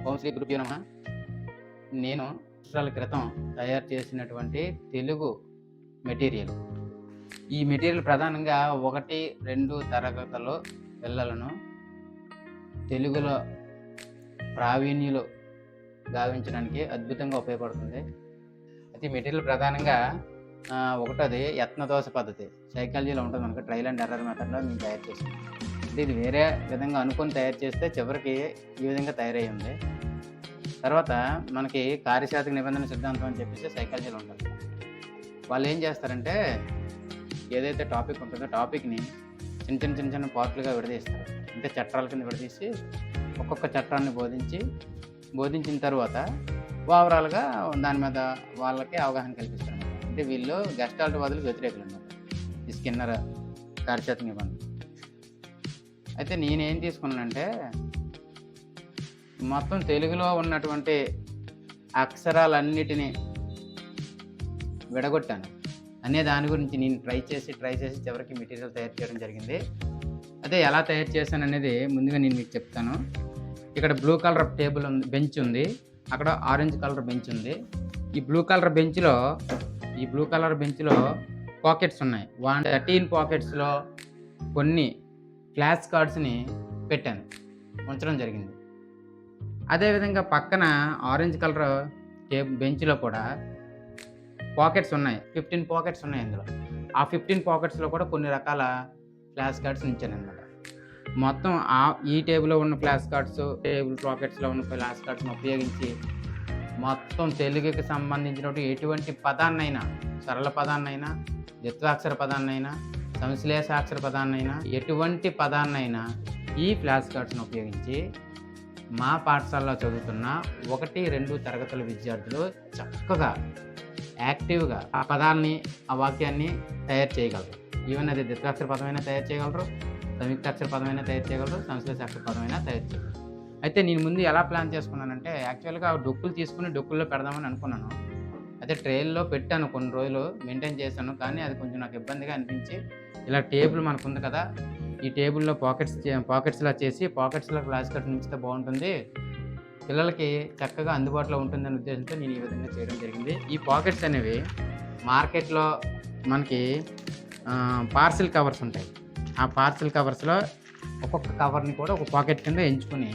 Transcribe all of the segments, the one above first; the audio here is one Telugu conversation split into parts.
ఓం శ్రీ గురుభ్యో నమః. నేను సంవత్సరాల క్రితం తయారు చేసినటువంటి తెలుగు మెటీరియల్. ఈ మెటీరియల్ ప్రధానంగా 1, 2 తరగతుల పిల్లలను తెలుగులో ప్రావీణ్యులు గావించడానికి అద్భుతంగా ఉపయోగపడుతుంది. అయితే ఈ మెటీరియల్ ప్రధానంగా ఒకటోది యత్నదోష పద్ధతి. సైకాలజీలో ఉంటుంది మనకు, ట్రయల్ అండ్ ఎర్రర్ మెథడ్లో మేము తయారు చేసాం. అంటే ఇది వేరే విధంగా అనుకుని తయారు చేస్తే చివరికి ఈ విధంగా తయారై ఉంది. తర్వాత మనకి కార్యశాతక నిబంధన సిద్ధాంతం అని చెప్పేసి సైకాలజీలో ఉంటుంది. వాళ్ళు ఏం చేస్తారంటే ఏదైతే టాపిక్ ఉంటుందో టాపిక్ని చిన్న చిన్న పార్ట్లుగా విడదీస్తారు. అంటే చట్టాల కింద విడదీసి ఒక్కొక్క చట్టాన్ని బోధించిన తర్వాత ఓవరాల్గా దాని మీద వాళ్ళకి అవగాహన కల్పిస్తారు అన్నమాట. అంటే వీళ్ళు గెస్టాల్ట్ వాదులకు వ్యతిరేకులు అన్నమాట, ఈ స్కిన్నర్ కార్యశాతక నిబంధన. అయితే నేనేం తీసుకున్నానంటే మొత్తం తెలుగులో ఉన్నటువంటి అక్షరాలన్నిటినీ విడగొట్టాను అనే దాని గురించి నేను ట్రై చేసి చివరికి మెటీరియల్ తయారు చేయడం జరిగింది. అదే ఎలా తయారు చేశాను అనేది ముందుగా నేను మీకు చెప్తాను. ఇక్కడ బ్లూ కలర్ టేబుల్ ఉంది, బెంచ్ ఉంది. అక్కడ ఆరెంజ్ కలర్ బెంచ్ ఉంది. ఈ బ్లూ కలర్ బెంచ్లో పాకెట్స్ ఉన్నాయి. 13 పాకెట్స్లో కొన్ని ఫ్లాష్ కార్డ్స్ని పెట్టాను, ఉంచడం జరిగింది. అదేవిధంగా పక్కన ఆరెంజ్ కలర్ బెంచ్లో కూడా పాకెట్స్ ఉన్నాయి. 15 పాకెట్స్ ఉన్నాయి అందులో. ఆ 15 పాకెట్స్లో కూడా కొన్ని రకాల ఫ్లాష్ కార్డ్స్ ఉంచాను అనమాట. మొత్తం ఈ టేబుల్లో ఉన్న ఫ్లాష్ కార్డ్స్, టేబుల్ పాకెట్స్లో ఉన్న ఫ్లాష్ కార్డ్స్ని ఉపయోగించి మొత్తం తెలుగుకి సంబంధించినటువంటి ఎటువంటి పదాన్నైనా, సరళ పదాన్నైనా, ద్విత్వాక్షర పదాన్నైనా, సంశ్లేషాక్షర పదాన్నైనా, ఎటువంటి పదాన్నైనా ఈ ఫ్లాష్ కార్డ్స్ని ఉపయోగించి మా పాఠశాలలో చదువుతున్న 1, 2 తరగతుల విద్యార్థులు చక్కగా యాక్టివ్గా ఆ పదాన్ని, ఆ వాక్యాన్ని తయారు చేయగలరు. ఈవెన్ అది ద్విత్వాక్షర పదమైనా తయారు చేయగలరు, సంయుక్తాక్షర పదమైనా తయారు చేయగలరు, సంశ్లేషాక్షర పదమైనా తయారు చేయగలరు. అయితే నేను ముందు ఎలా ప్లాన్ చేసుకున్నానంటే యాక్చువల్గా డొక్కులు తీసుకుని డొక్కుల్లో పెడదామని అనుకున్నాను. అయితే ట్రైల్లో పెట్టాను, కొన్ని రోజులు మెయింటైన్ చేశాను. కానీ అది కొంచెం నాకు ఇబ్బందిగా అనిపించి ఇలా టేబుల్ మనకు ఉంది కదా, ఈ టేబుల్లో పాకెట్స్లా చేసి పాకెట్స్లో ఫ్లాష్ కార్డ్ ఉంచితే బాగుంటుంది, పిల్లలకి చక్కగా అందుబాటులో ఉంటుందనే ఉద్దేశంతో నేను ఈ విధంగా చేయడం జరిగింది. ఈ పాకెట్స్ అనేవి మార్కెట్లో మనకి పార్సిల్ కవర్స్ ఉంటాయి. ఆ పార్సిల్ కవర్స్లో ఒక్కొక్క కవర్ని కూడా ఒక పాకెట్ కింద ఎంచుకుని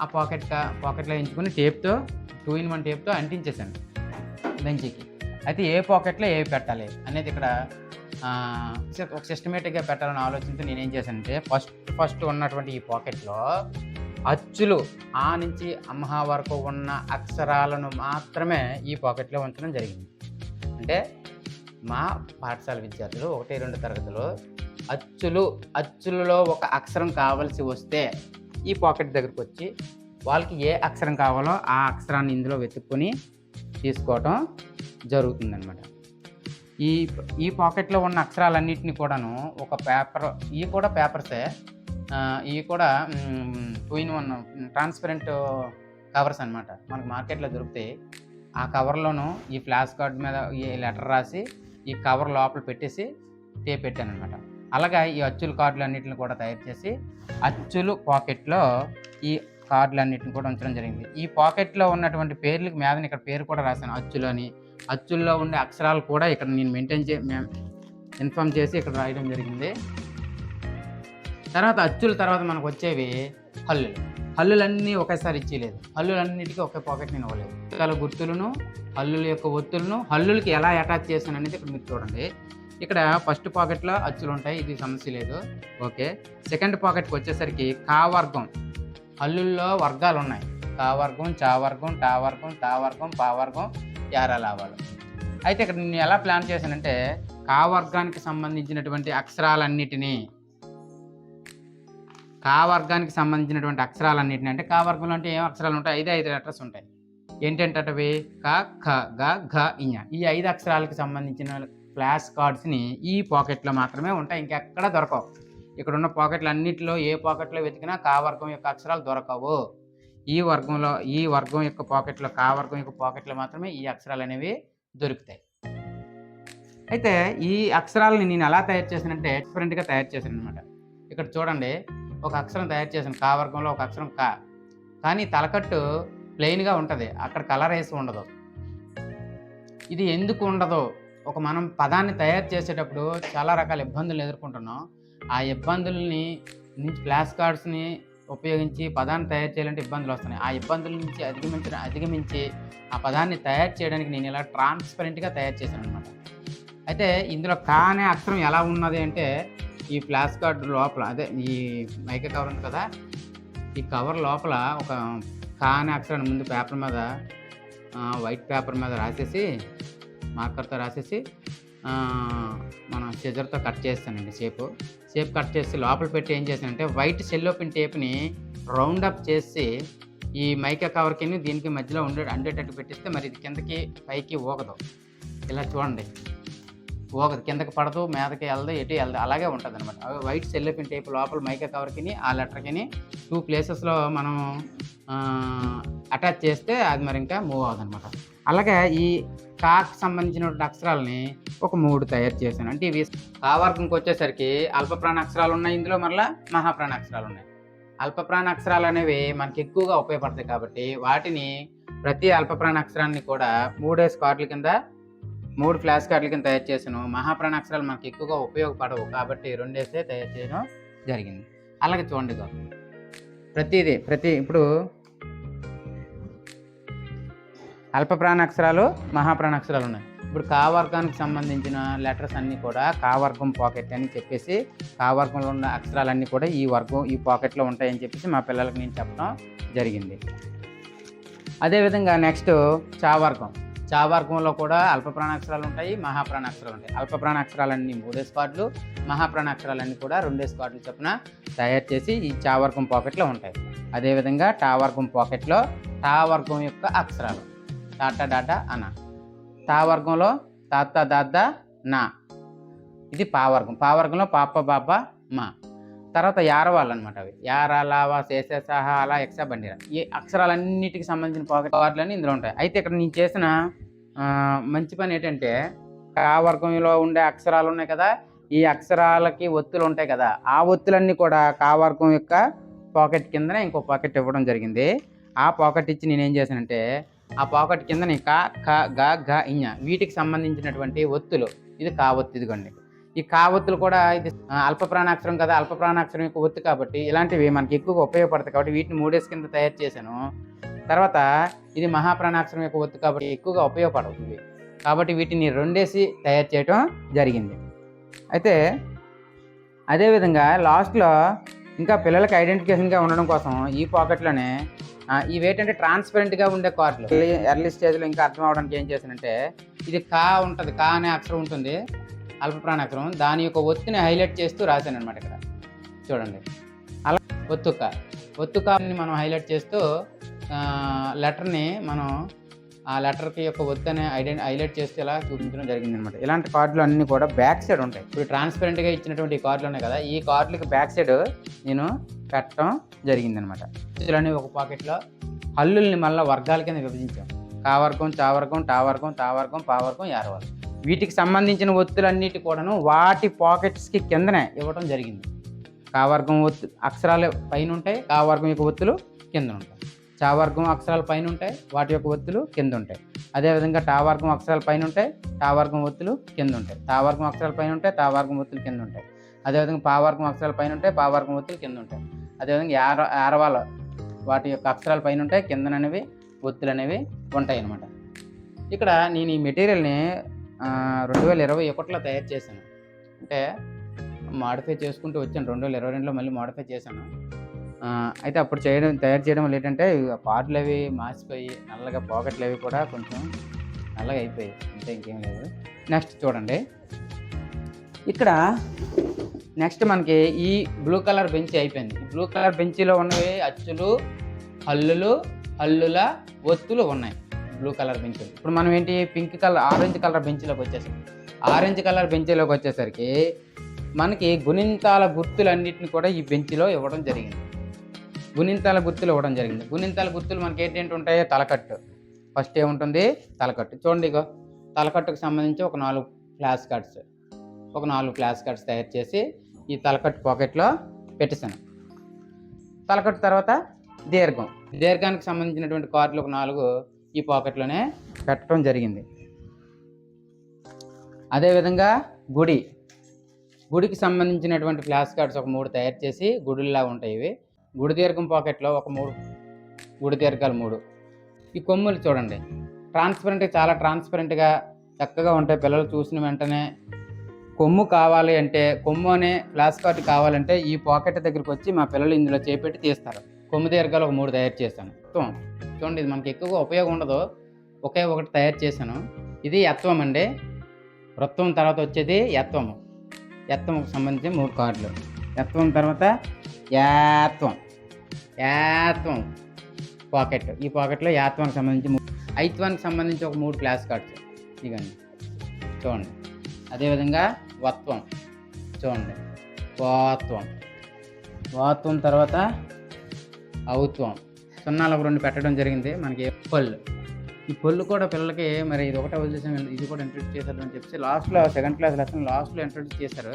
ఆ పాకెట్లో ఎంచుకుని టేప్తో 2-in-1 టేప్తో అంటించేసాను బెంచ్కి. అయితే ఏ పాకెట్లో ఏవి పెట్టాలి అనేది ఇక్కడ ఒక సిస్టమేటిక్గా పెట్టాలని ఆలోచనతో నేనేం చేశానంటే ఫస్ట్ ఉన్నటువంటి ఈ పాకెట్లో అచ్చులు ఆ నుంచి అమ్హా వరకు ఉన్న అక్షరాలను మాత్రమే ఈ పాకెట్లో ఉంచడం జరిగింది. అంటే మా పాఠశాల విద్యార్థులు 1, 2 తరగతిలో అచ్చులలో ఒక అక్షరం కావాల్సి వస్తే ఈ పాకెట్ దగ్గరకు వచ్చి వాళ్ళకి ఏ అక్షరం కావాలో ఆ అక్షరాన్ని ఇందులో వెతుక్కొని తీసుకోవటం జరుగుతుందన్నమాట. ఈ పాకెట్లో ఉన్న అక్షరాలన్నింటినీ కూడాను ఒక పేపర్, ఇవి కూడా పేపర్సే, ఇవి కూడా 2-in-1 ట్రాన్స్పరెంట్ కవర్స్ అనమాట, మనకు మార్కెట్లో దొరుకుతాయి. ఆ కవర్లోనూ ఈ ఫ్లాష్ కార్డ్ మీద ఈ లెటర్ రాసి ఈ కవర్ లోపల పెట్టేసి టేప్ పెట్టాను అనమాట. అలాగా ఈ అచ్చుల కార్డులు అన్నింటిని కూడా తయారు చేసి అచ్చులు పాకెట్లో ఈ కార్డులన్నింటిని కూడా ఉంచడం జరిగింది. ఈ పాకెట్లో ఉన్నటువంటి పేర్లకు మీద ఇక్కడ పేరు కూడా రాశాను, అచ్చులు అని. అచ్చుల్లో ఉండే అక్షరాలు కూడా ఇక్కడ నేను ఇన్ఫామ్ చేసి ఇక్కడ రాయడం జరిగింది. తర్వాత అచ్చుల తర్వాత మనకు వచ్చేవి హల్లులన్నీ ఒకేసారి ఇచ్చేయలేదు, హల్లులన్నిటికీ ఒకే పాకెట్ నేను ఇవ్వలేదు. రకాల గుర్తులను, హల్లుల యొక్క ఒత్తులను హల్లులకి ఎలా అటాచ్ చేశాను అనేది ఇక్కడ మీరు చూడండి. ఇక్కడ ఫస్ట్ పాకెట్లో అచ్చులు ఉంటాయి, ఇది సమస్య లేదు, ఓకే. సెకండ్ పాకెట్కి వచ్చేసరికి కా వర్గం, హల్లుల్లో వర్గాలు ఉన్నాయి. కా వర్గం, చా వర్గం, టా వర్గం, తా వర్గం, పా వర్గం, యారా లాభాలు. అయితే ఇక్కడ నేను ఎలా ప్లాన్ చేశానంటే కా వర్గానికి సంబంధించినటువంటి అక్షరాలన్నిటినీ అంటే కా వర్గంలో అంటే ఏం అక్షరాలు ఉంటాయి, 5 లెటర్స్ ఉంటాయి. ఏంటంటే క, ఖ, గ, ఘ, ఇ. ఈ 5 అక్షరాలకు సంబంధించిన ఫ్లాష్ కార్డ్స్ని ఈ పాకెట్లో మాత్రమే ఉంటాయి, ఇంకెక్కడ దొరకవు. ఇక్కడ ఉన్న పాకెట్లు అన్నింటిలో ఏ పాకెట్లో వెతికినా కా వర్గం యొక్క అక్షరాలు దొరకవు. ఈ వర్గం యొక్క పాకెట్లో, కా వర్గం యొక్క పాకెట్లో మాత్రమే ఈ అక్షరాలు అనేవి దొరుకుతాయి. అయితే ఈ అక్షరాలని నేను ఎలా తయారు చేశానంటే డిఫరెంట్గా తయారు చేశాను అనమాట. ఇక్కడ చూడండి, ఒక అక్షరం తయారు చేశాను. కా వర్గంలో ఒక అక్షరం కా. కానీ తలకట్టు ప్లెయిన్‌గా ఉంటది. అక్కడ కలర్ ఏసి ఉండదు. ఇది ఎందుకు ఉండదో, మనం పదాన్ని తయారు చేసేటప్పుడు చాలా రకాల ఇబ్బందులను ఎదుర్కొంటున్నాం. ఆ ఇబ్బందుల్ని నుంచి ఫ్లాష్ కార్డ్స్‌ని ఉపయోగించి పదాన్ని తయారు చేయాలంటే ఇబ్బందులొస్తున్నాయి. ఆ ఇబ్బందుల నుంచి అధిగమించి ఆ పదాన్ని తయారు చేయడానికి నేను ఇలా ట్రాన్స్‌పరెంట్‌గా తయారు చేశాననమాట. అయితే ఇందులో కా అనే అక్షరం ఎలా ఉన్నది అంటే, ఈ ఫ్లాష్ కార్డ్ లోపల అదే ఈ మైకా కవర్ ఉంది కదా! ఈ కవర్ లోపల ఒక కా అనే అక్షరాన్ని ముందు పేపర్ మీద వైట్ పేపర్ మీద రాసేసి, మార్కర్‌తో రాసేసి మనం సిజర్‌తో కట్ చేస్తానండి షేప్ కట్ చేసి లోపల పెట్టి ఏం చేశానంటే, వైట్ సెల్లోపిన్ టేప్‌ని రౌండ్ అప్ చేసి ఈ మైకా కవర్‌కిని దీనికి మధ్యలో అందేటట్టు పెట్టిస్తే మరి ఇది కిందకి పైకి ఊగదు. ఇలా చూడండి. ఊగదు. కిందకి పడదు, మీదకి ఎళ్ళదు, ఎటు ఎళ్ళదు. అలాగే ఉంటదనమాట. వైట్ సెల్లోపిన్ టేప్ లోపల మైకా కవర్‌కిని ఆ లెటర్‌కిని 2 ప్లేసెస్‌లో మనం అటాచ్ చేస్తే అది మరి ఇంకా మూవ్ అవ్వదనమాట. అలాగే ఈ కాకి సంబంధించినటువంటి అక్షరాలని ఒక 3 తయారు చేశాను. అంటే ఇవి కా వర్గంకొచ్చేసరికి అల్పప్రాణ అక్షరాలున్నాయి. ఇందులో మరలా మహాప్రాణ అక్షరాలున్నాయి. అల్పప్రాణ అక్షరాలనేవి మనకి ఎక్కువగా ఉపయోగపడతాయి కాబట్టి వాటిని ప్రతి అల్పప్రాణ అక్షరాన్ని కూడా 3 కార్డుల కింద 3 ఫ్లాష్ కార్డుల కింద తయారు చేశాను. మహాప్రాణ అక్షరాలు మనకి ఎక్కువగా ఉపయోగపడవు కాబట్టి 2 తయారు చేయడం జరిగింది. అలాగే చూడండి ఇగో ఇప్పుడు అల్పప్రాణ అక్షరాలు, మహాప్రాణ అక్షరాలు ఉన్నాయి. ఇప్పుడు కా వర్గానికి సంబంధించిన లెటర్స్ అన్నీ కూడా కా వర్గం పాకెట్ అని చెప్పేసి, కా వర్గంలో ఉన్న అక్షరాలన్నీ కూడా ఈ పాకెట్‌లో ఉంటాయని చెప్పేసి మా పిల్లలకి నేను చెప్పడం జరిగింది. అదేవిధంగా నెక్స్ట్ చా వర్గం. చా వర్గంలో కూడా అల్పప్రాణ అక్షరాలు ఉంటాయి, మహాప్రాణ అక్షరాలు ఉంటాయి. అల్పప్రాణ అక్షరాలన్నీ 3 కార్డులు, మహాప్రాణ అక్షరాలన్నీ కూడా 2 కార్డులు చొప్పున తయారు చేసి ఈ చా వర్గం పాకెట్‌లో ఉంటాయి. అదేవిధంగా టా వర్గం పాకెట్‌లో టా వర్గం యొక్క అక్షరాలు టాటా డాటా అన. టా వర్గంలో తాత దాద నా. ఇది పా వర్గం. పా వర్గంలో పాప బాబ మా. తర్వాత యారవాళ్ళు అనమాట అవి. యార లావా శేష సహ అలా ఎక్స బండిర. ఈ అక్షరాలన్నిటికి సంబంధించిన పాకెట్ కార్డులన్నీ ఇందులో ఉంటాయి. అయితే ఇక్కడ నేను చేసిన మంచి పని ఏంటంటే, కా వర్గంలో ఉండే అక్షరాలు ఉన్నాయి కదా, ఈ అక్షరాలకి ఒత్తులు ఉంటాయి కదా, ఆ ఒత్తులన్నీ కూడా కా వర్గం యొక్క పాకెట్ కిందనే ఇంకో పాకెట్ ఇవ్వడం జరిగింది. ఆ పాకెట్ ఇచ్చి నేనేం చేశానంటే, ఆ పాకెట్ కిందని క, ఖ, గ, ఘ, ఞ వీటికి సంబంధించినటువంటి ఒత్తులు. ఇది కా ఒత్తు ఇదిగోండి. ఈ కా ఒత్తులు కూడా ఇది అల్పప్రాణాక్షరం కదా, అల్పప్రాణాక్షరం యొక్క ఒత్తు కాబట్టి ఇలాంటివి మనకి ఎక్కువగా ఉపయోగపడతాయి కాబట్టి వీటిని 3 కింద తయారు చేశాను. తర్వాత ఇది మహాప్రాణాక్షరం యొక్క ఒత్తు కాబట్టి ఎక్కువగా ఉపయోగపడవు కాబట్టి వీటిని 2 తయారు చేయటం జరిగింది. అయితే అదేవిధంగా లాస్ట్లో ఇంకా పిల్లలకి ఐడెంటిఫికేషన్గా ఉండడం కోసం ఈ పాకెట్లోనే ఇవేంటంటే ట్రాన్స్పరెంట్గా ఉండే కార్డులు. ఎర్లీ స్టేజ్లో ఇంకా అర్థం అవడానికి ఏం చేశానంటే, ఇది కా ఉంటుంది, కా అనే అక్షరం ఉంటుంది అల్పప్రాణాక్షరం, దాని యొక్క ఒత్తుని హైలైట్ చేస్తూ రాశాను అనమాట. ఇక్కడ చూడండి, అలా ఒత్తుకాని మనం హైలైట్ చేస్తూ లెటర్ని మనం ఆ లెటర్కి యొక్క ఒత్తుని హైలైట్ చేస్తూ ఇలా చూపించడం జరిగింది అనమాట. ఇలాంటి కార్డులు అన్నీ కూడా బ్యాక్ సైడ్ ఉంటాయి. ఇప్పుడు ట్రాన్స్పరెంట్గా ఇచ్చినటువంటి ఈ కార్డులు ఉన్నాయి కదా, ఈ కార్డులకి బ్యాక్ సైడ్ నేను పెట్టడం జరిగింది అనమాట. అనేవి ఒక పాకెట్లో హల్లుల్ని మళ్ళీ వర్గాల కింద విభజించాం. కా వర్గం, చా వర్గం, టా వర్గం, తా వర్గం, పా వర్గం, యార వర్గం. వీటికి సంబంధించిన ఒత్తులన్నిటి కూడాను వాటి పాకెట్స్కి కిందనే ఇవ్వడం జరిగింది. కా వర్గం ఒత్తు అక్షరాలు పైన ఉంటాయి, కా వర్గం యొక్క ఒత్తులు కింద ఉంటాయి. చా వర్గం అక్షరాలు పైన ఉంటాయి, వాటి యొక్క ఒత్తులు కింద ఉంటాయి. అదేవిధంగా టా వర్గం అక్షరాలు పైన ఉంటాయి, టా వర్గం ఒత్తులు కింద ఉంటాయి. టా వర్గం అక్షరాలు పైన ఉంటాయి, టా వర్గం ఒత్తులు కింద ఉంటాయి. అదేవిధంగా పా వర్గం అక్షరాలు పైన ఉంటాయి, పా వర్గం ఒత్తులు కింద ఉంటాయి. అదేవిధంగా యారవాళ్ళ వాటి యొక్క అక్షరాలు పైన ఉంటాయి, కిందననేవి ఒత్తులు అనేవి ఉంటాయి అన్నమాట. ఇక్కడ నేను ఈ మెటీరియల్ని 2021లో తయారు చేశాను. అంటే మాడిఫై చేసుకుంటూ వచ్చాను. 2022లో మళ్ళీ మాడిఫై చేశాను. అయితే అప్పుడు తయారు చేయడం వల్ల ఏంటంటే పార్ట్లు అవి మాసిపోయి నల్లగా పాకెట్లు అవి కూడా కొంచెం నల్లగా అయిపోయాయి. అంటే ఇంకేం లేదు. నెక్స్ట్ చూడండి, ఇక్కడ నెక్స్ట్ మనకి ఈ బ్లూ కలర్ బెంచ్ అయిపోయింది. ఈ బ్లూ కలర్ బెంచీలో ఉన్నవి అచ్చులు, హల్లుల ఒత్తులు ఉన్నాయి బ్లూ కలర్ బెంచ్లు. ఇప్పుడు మనం ఏంటి ఆరెంజ్ కలర్ బెంచ్లోకి వచ్చేసాం. ఆరెంజ్ కలర్ బెంచ్లోకి వచ్చేసరికి మనకి గుణింతాల గుర్తులన్నింటిని కూడా ఈ బెంచ్లో ఇవ్వడం జరిగింది. గుణింతాల గుర్తులు మనకి ఏంటంటే ఉంటాయి, తలకట్టు. ఫస్ట్ ఏముంటుంది, తలకట్టు. చూడండి, ఇగో తలకట్టుకు సంబంధించి ఒక 4 ఫ్లాష్ కార్డ్స్ తయారు చేసి ఈ తలకట్టు పాకెట్లో పెట్టేశాను. తలకట్టు తర్వాత దీర్ఘం. దీర్ఘానికి సంబంధించినటువంటి కార్డులు ఒక 4 ఈ పాకెట్లోనే పెట్టడం జరిగింది. అదేవిధంగా గుడికి సంబంధించినటువంటి ఫ్లాష్ కార్డ్స్ ఒక 3 తయారు చేసి గుడుల్లా ఉంటాయి ఇవి. గుడి దీర్ఘం పాకెట్లో ఒక 3 గుడి దీర్ఘాలు 3. ఈ కొమ్ములు చూడండి, చాలా ట్రాన్స్పరెంట్గా చక్కగా ఉంటాయి. పిల్లలు చూసిన వెంటనే కొమ్ము అనే ఫ్లాష్ కార్డ్ కావాలంటే ఈ పాకెట్ దగ్గరికి వచ్చి మా పిల్లలు ఇందులో చేపెట్టి తీస్తారు. కొమ్ము దీర్ఘాలు ఒక 3 తయారు చేశాను. చూడండి, ఇది మనకి ఎక్కువగా ఉపయోగం ఉండదు, ఒకే ఒకటి తయారు చేశాను. ఇది యత్వం అండి. వృత్తం తర్వాత వచ్చేది యత్వంకు సంబంధించి 3 కార్డులు. యత్వం తర్వాత యాత్వం పాకెట్. ఈ పాకెట్లో యాత్వానికి సంబంధించి ఐత్వానికి సంబంధించి ఒక 3 ఫ్లాష్ కార్డ్స్ ఇవన్నీ చూడండి. అదేవిధంగా వత్వం చూడండి, వాత్వం తర్వాత ఔత్వం. 0 పెట్టడం జరిగింది. మనకి ఈ పళ్ళు కూడా పిల్లలకి మరి ఇది ఒకటే వదిలేసాం, ఇది కూడా ఇంట్రడ్యూస్ చేశారు అని చెప్పి లాస్ట్లో 2nd క్లాస్ లెసన్ లాస్ట్లో ఇంట్రడ్యూస్ చేశారు.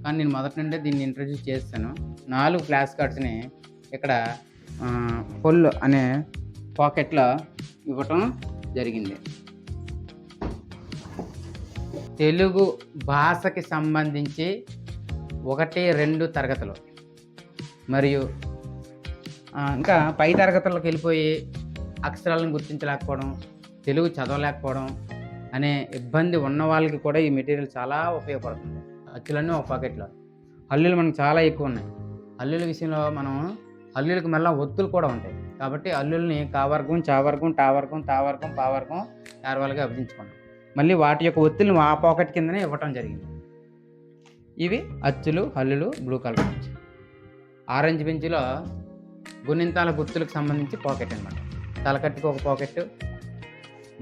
కానీ నేను మొదటి నుండే దీన్ని ఇంట్రడ్యూస్ చేస్తాను. 4 ఫ్లాష్ కార్డ్స్ని ఇక్కడ పళ్ళు అనే పాకెట్లో ఇవ్వటం జరిగింది. తెలుగు భాషకి సంబంధించి 1-2 తరగతులు మరియు ఇంకా పై తరగతులకు వెళ్ళిపోయి అక్షరాలను గుర్తించలేకపోవడం, తెలుగు చదవలేకపోవడం అనే ఇబ్బంది ఉన్న వాళ్ళకి కూడా ఈ మెటీరియల్ చాలా ఉపయోగపడుతుంది. అచ్చులన్నీ ఒక పాకెట్లో. హల్లులు మనకు చాలా ఎక్కువ ఉన్నాయి. హల్లుల విషయంలో హల్లులకు మళ్ళీ ఒత్తులు కూడా ఉంటాయి. కాబట్టి హల్లుల్ని కావర్గం, చావర్గం, టావర్గం, తావర్గం, పావర్గం, చార్వాలుగా విభజించుకున్నాం. మళ్ళీ వాటి యొక్క ఒత్తులను ఆ పాకెట్ కిందనే ఇవ్వటం జరిగింది. ఇవి అచ్చులు, హల్లులు, బ్లూ కలర్ బెంచ్. ఆరెంజ్ బెంచ్లో గుణింతాల గుర్తులకు సంబంధించి పాకెట్ అన్నమాట. తలకట్టుకు ఒక పాకెట్,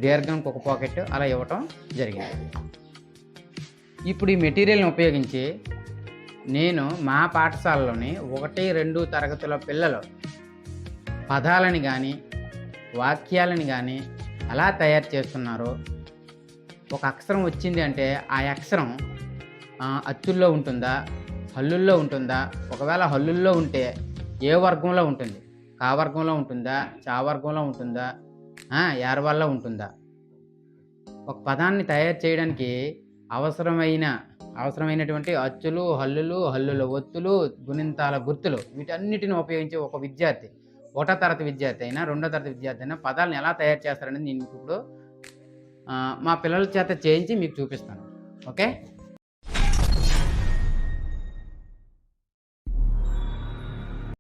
దీర్ఘంకి ఒక పాకెట్ అలా ఇవ్వటం జరిగింది. ఇప్పుడు ఈ మెటీరియల్ని ఉపయోగించి నేను మా పాఠశాలలోని 1-2 తరగతుల పిల్లలు పదాలని కానీ వాక్యాలని కానీ ఎలా తయారు చేస్తున్నారో, ఒక అక్షరం వచ్చింది అంటే ఆ అక్షరం అచ్చుల్లో ఉంటుందా, హల్లుల్లో ఉంటుందా, ఒకవేళ హల్లుల్లో ఉంటే ఏ వర్గంలో ఉంటుంది, కా వర్గంలో ఉంటుందా, చా వర్గంలో ఉంటుందా, యార్వాల్లో ఉంటుందా. ఒక పదాన్ని తయారు చేయడానికి అవసరమైనటువంటి అచ్చులు, హల్లుల ఒత్తులు, గుణింతాల గుర్తులు వీటన్నిటిని ఉపయోగించి ఒక విద్యార్థి 1వ తరగతి విద్యార్థి అయినా 2వ తరగతి విద్యార్థి అయినా పదాలను ఎలా తయారు చేస్తారనేది నేను ఇప్పుడు మా పిల్లల చేత చేయించి మీకు చూపిస్తాను. ఓకే.